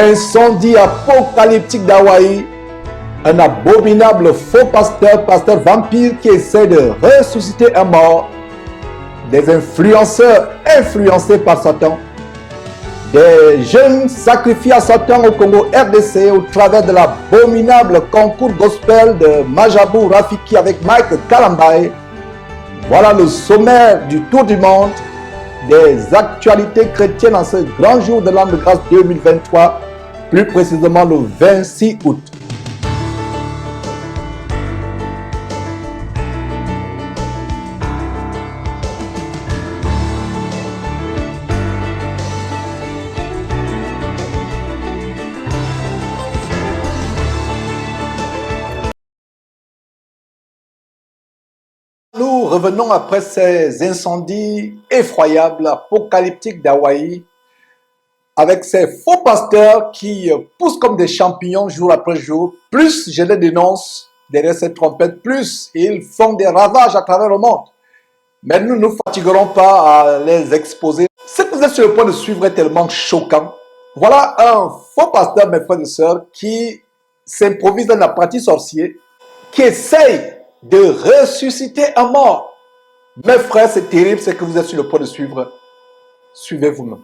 Incendie apocalyptique d'Hawaï. Un abominable faux pasteur vampire qui essaie de ressusciter un mort. Des influenceurs influencés par Satan. Des jeunes sacrifiés à Satan au Congo RDC au travers de l'abominable concours gospel de Majabou Rafiki avec Mike Kalambay. Voilà le sommaire du Tour du monde des actualités chrétiennes en ce grand jour de l'an de grâce 2023, plus précisément le 26 août. Nous revenons après ces incendies effroyables, apocalyptiques d'Hawaï, avec ces faux pasteurs qui poussent comme des champignons jour après jour. Plus je les dénonce derrière ces trompettes, plus ils font des ravages à travers le monde. Mais nous ne nous fatiguerons pas à les exposer. Ce que vous êtes sur le point de suivre est tellement choquant. Voilà un faux pasteur, mes frères et sœurs, qui s'improvise un apprenti sorcier, qui essaye de ressusciter un mort. Mes frères, c'est terrible ce que vous êtes sur le point de suivre. Suivez vous-même.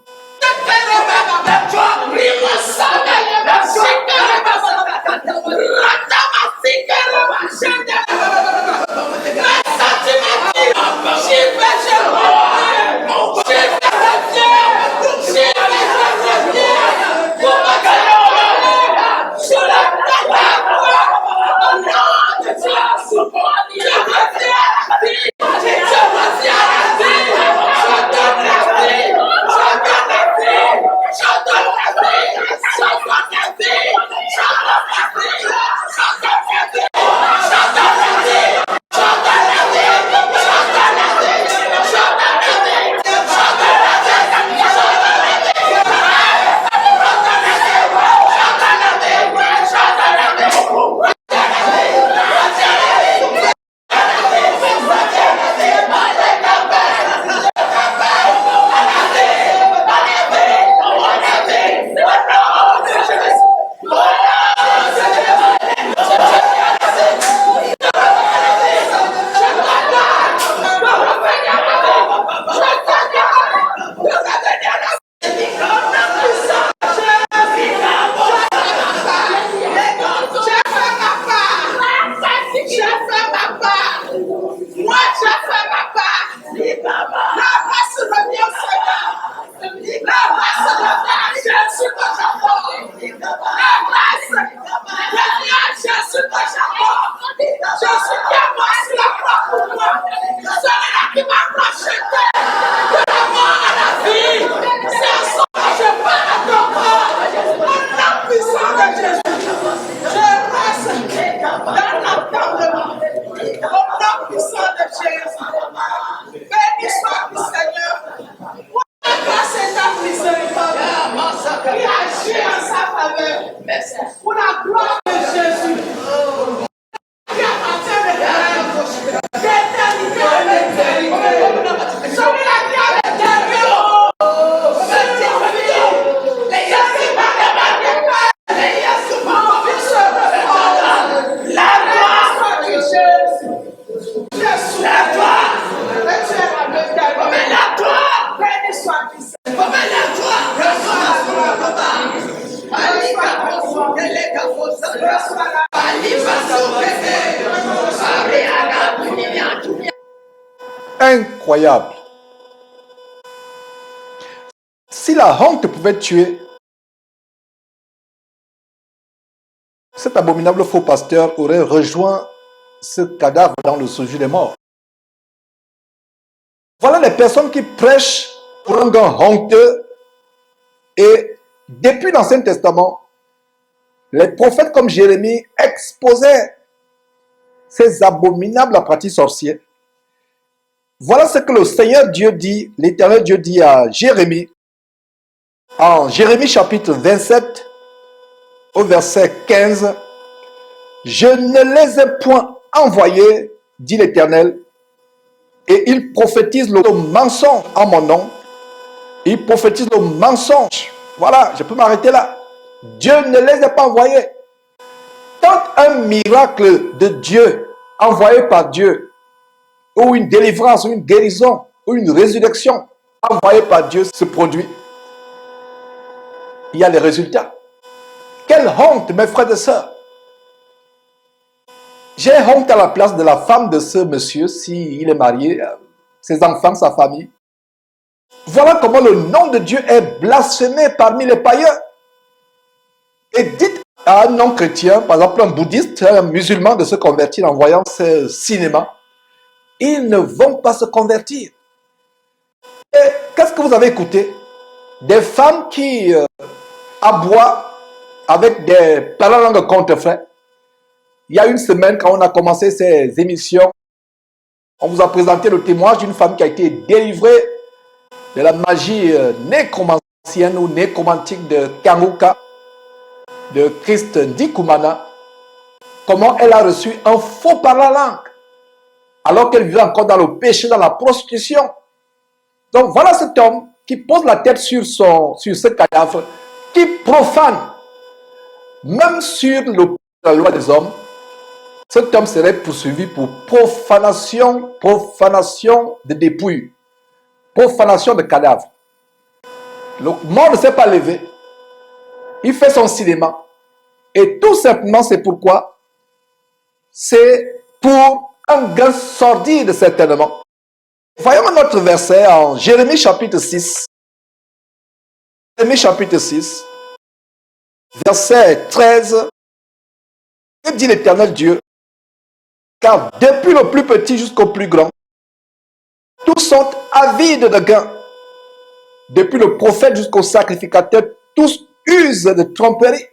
Incroyable. Si la honte pouvait tuer, cet abominable faux pasteur aurait rejoint ce cadavre dans le séjour des morts. Voilà les personnes qui prêchent pour un gars honteux. Et depuis l'Ancien Testament, les prophètes comme Jérémie exposaient ces abominables pratiques sorcières. Voilà ce que le Seigneur Dieu dit, l'Éternel Dieu dit à Jérémie, en Jérémie chapitre 27, au verset 15, « Je ne les ai point envoyés, dit l'Éternel, et ils prophétisent le mensonge en mon nom. Ils prophétisent le mensonge. » Voilà, je peux m'arrêter là. Dieu ne les a pas envoyés. Quand un miracle de Dieu, envoyé par Dieu, ou une délivrance, ou une guérison, ou une résurrection, envoyée par Dieu se produit, il y a les résultats. Quelle honte, mes frères et sœurs. J'ai honte à la place de la femme de ce monsieur, s'il est marié, ses enfants, sa famille. Voilà comment le nom de Dieu est blasphémé parmi les païens. Et dites à un non-chrétien, par exemple un bouddhiste, un musulman, de se convertir en voyant ce cinéma, ils ne vont pas se convertir. Et qu'est-ce que vous avez écouté? Des femmes qui aboient avec des paralangues contrefaites. Il y a une semaine, quand on a commencé ces émissions, on vous a présenté le témoignage d'une femme qui a été délivrée de la magie nécromancienne ou nécromantique de Kanguka, de Christ Ndikumana. Comment elle a reçu un faux parlant alors qu'elle vivait encore dans le péché, dans la prostitution. Donc voilà cet homme qui pose la tête sur ce cadavre, qui profane, même sur la loi des hommes. Cet homme serait poursuivi pour profanation de dépouilles, profanation de cadavres. Le mort ne s'est pas levé. Il fait son cinéma. Et tout simplement, c'est pourquoi? C'est pour un gain sordide, certainement. Voyons notre verset en Jérémie chapitre 6. Jérémie chapitre 6, verset 13. Que dit l'Éternel Dieu? Car depuis le plus petit jusqu'au plus grand, tous sont avides de gain. Depuis le prophète jusqu'au sacrificateur, tous usent de tromperie.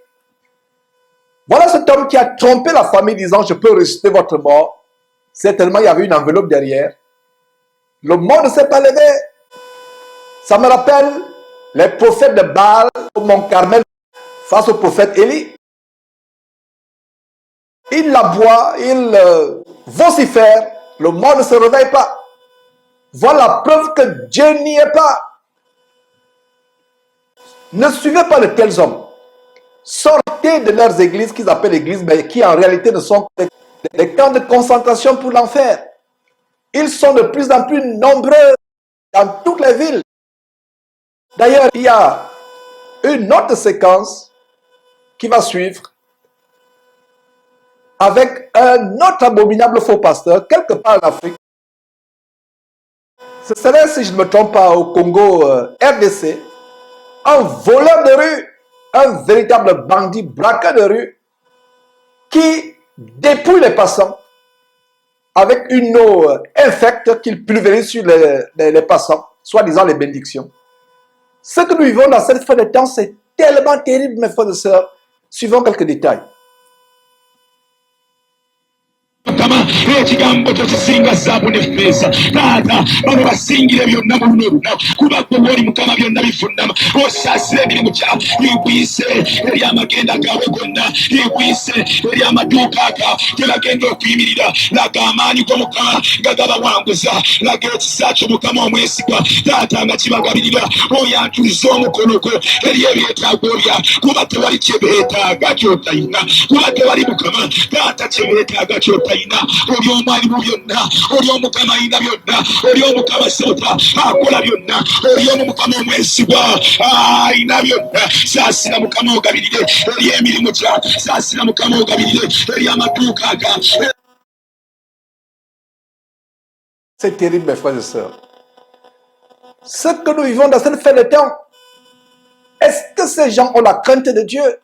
Voilà cet homme qui a trompé la famille disant, je peux ressusciter votre mort. Certainement, il y avait une enveloppe derrière. Le mort ne s'est pas levé. Ça me rappelle les prophètes de Baal au mont Carmel face au prophète Élie. Il aboie, il vocifère, le mort ne se réveille pas. Voilà la preuve que Dieu n'y est pas. Ne suivez pas de tels hommes. Sortez de leurs églises qu'ils appellent églises, mais qui en réalité ne sont que des camps de concentration pour l'enfer. Ils sont de plus en plus nombreux dans toutes les villes. D'ailleurs, il y a une autre séquence qui va suivre avec un autre abominable faux pasteur, quelque part en Afrique. Ce serait, si je ne me trompe pas, au Congo RDC, un voleur de rue, un véritable bandit braqueur de rue qui dépouille les passants avec une eau infecte qu'il pulvérise sur les passants, soi-disant les bénédictions. Ce que nous vivons dans cette fin de temps, c'est tellement terrible, mes frères et sœurs. Suivons quelques détails. ekigambo kyo kisinga zaabu ne ffeeza taata bano basingire byonna mu luno olunaku kuba gwe bw'oli mukama byonna bifunnama osaasira emirimu gyabo yegwise eri amagenda gaabwe gonna yegwise eri amaduuka aga gye bagenda okuyimirira laga amaanyi g'omukama nga gabawanguza laga ekisa ky'omukama omwesigwa taata nga kibagabirira oyantuliza omukono gwo eri ebyetaago bya kuba tewali kye beetaaga ky'otayina kuba tewali mukama taata kye beetaaga ky'otayina oli omwali mu byonna oli omukama ayina byonna oli omukama sota akola byonna oli omukama omwesigwa ayina byonna saasira mukama ogabirire eri emirimu gya saasira mukama ogabirire eri amaduuka aga. C'est terrible, mes frères et sœurs. Ce que nous vivons dans cette fin de temps, est-ce que ces gens ont la crainte de Dieu?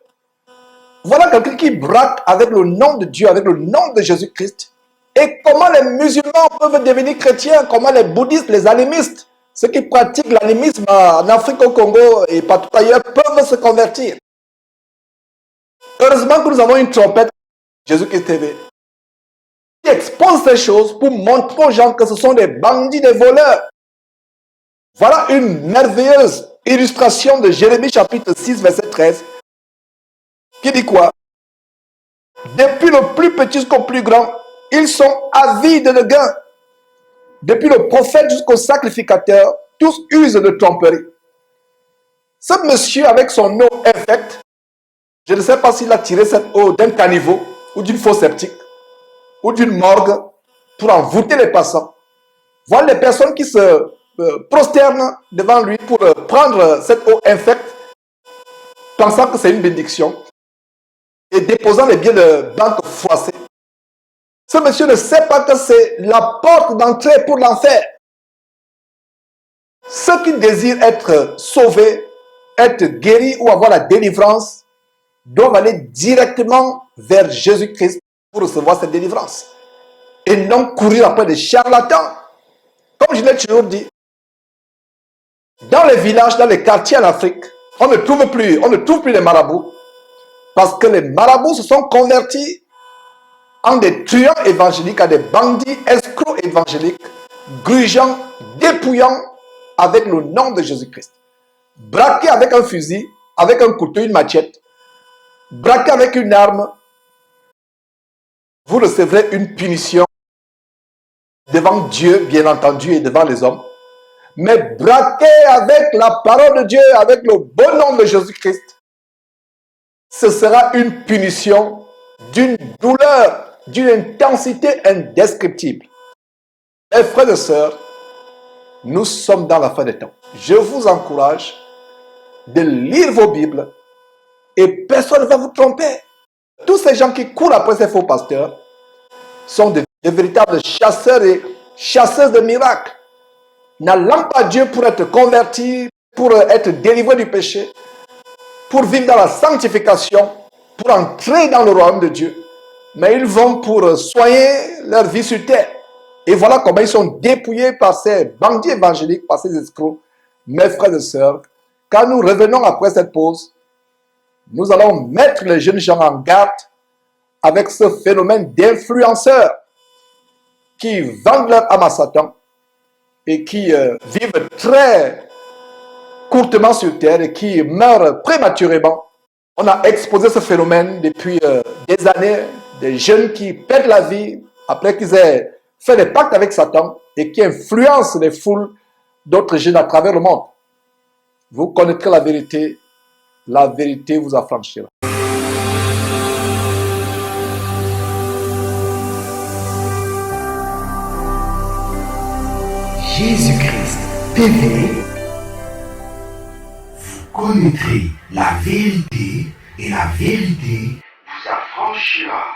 Voilà quelqu'un qui braque avec le nom de Dieu, avec le nom de Jésus-Christ. Et comment les musulmans peuvent devenir chrétiens? Comment les bouddhistes, les animistes, ceux qui pratiquent l'animisme en Afrique, au Congo et partout ailleurs, peuvent se convertir? Heureusement que nous avons une trompette, Jésus-Christ TV, qui expose ces choses pour montrer aux gens que ce sont des bandits, des voleurs. Voilà une merveilleuse illustration de Jérémie chapitre 6, verset 13, qui dit quoi? Depuis le plus petit jusqu'au plus grand, ils sont avides de gain. Depuis le prophète jusqu'au sacrificateur, tous usent de tromperie. Ce monsieur avec son eau infecte Je ne sais pas s'il a tiré cette eau d'un caniveau ou d'une fosse septique ou d'une morgue pour envoûter les passants. Voilà les personnes qui se prosternent devant lui pour prendre cette eau infecte, pensant que c'est une bénédiction et déposant les billets de banque froissés. Ce monsieur ne sait pas que c'est la porte d'entrée pour l'enfer. Ceux qui désirent être sauvés, être guéris ou avoir la délivrance doivent aller directement vers Jésus-Christ pour recevoir cette délivrance. Et non courir après des charlatans. Comme je l'ai toujours dit, dans les villages, dans les quartiers en Afrique, on ne trouve plus les marabouts parce que les marabouts se sont convertis en des truands évangéliques, en des bandits escrocs évangéliques, grugeants, dépouillants avec le nom de Jésus-Christ. Braqués avec un fusil, avec un couteau, une machette, braqués avec une arme, vous recevrez une punition devant Dieu, bien entendu, et devant les hommes. Mais braqué avec la parole de Dieu, avec le bon nom de Jésus-Christ, ce sera une punition d'une douleur, d'une intensité indescriptible. Mes frères et sœurs, nous sommes dans la fin des temps. Je vous encourage de lire vos Bibles et personne ne va vous tromper. Tous ces gens qui courent après ces faux pasteurs sont de véritables chasseurs et chasseuses de miracles. N'allant pas Dieu pour être converti, pour être délivré du péché, pour vivre dans la sanctification, pour entrer dans le royaume de Dieu. Mais ils vont pour soigner leur vie sur terre. Et voilà comment ils sont dépouillés par ces bandits évangéliques, par ces escrocs. Mes frères et sœurs, quand nous revenons après cette pause, nous allons mettre les jeunes gens en garde avec ce phénomène d'influenceurs qui vendent leur âme à Satan et qui vivent très courtement sur terre et qui meurent prématurément. On a exposé ce phénomène depuis des années, des jeunes qui perdent la vie après qu'ils aient fait des pactes avec Satan et qui influencent les foules d'autres jeunes à travers le monde. Vous connaîtrez la vérité vous affranchira. Jésus-Christ TV, vous connaîtrez la vérité et la vérité vous affranchira.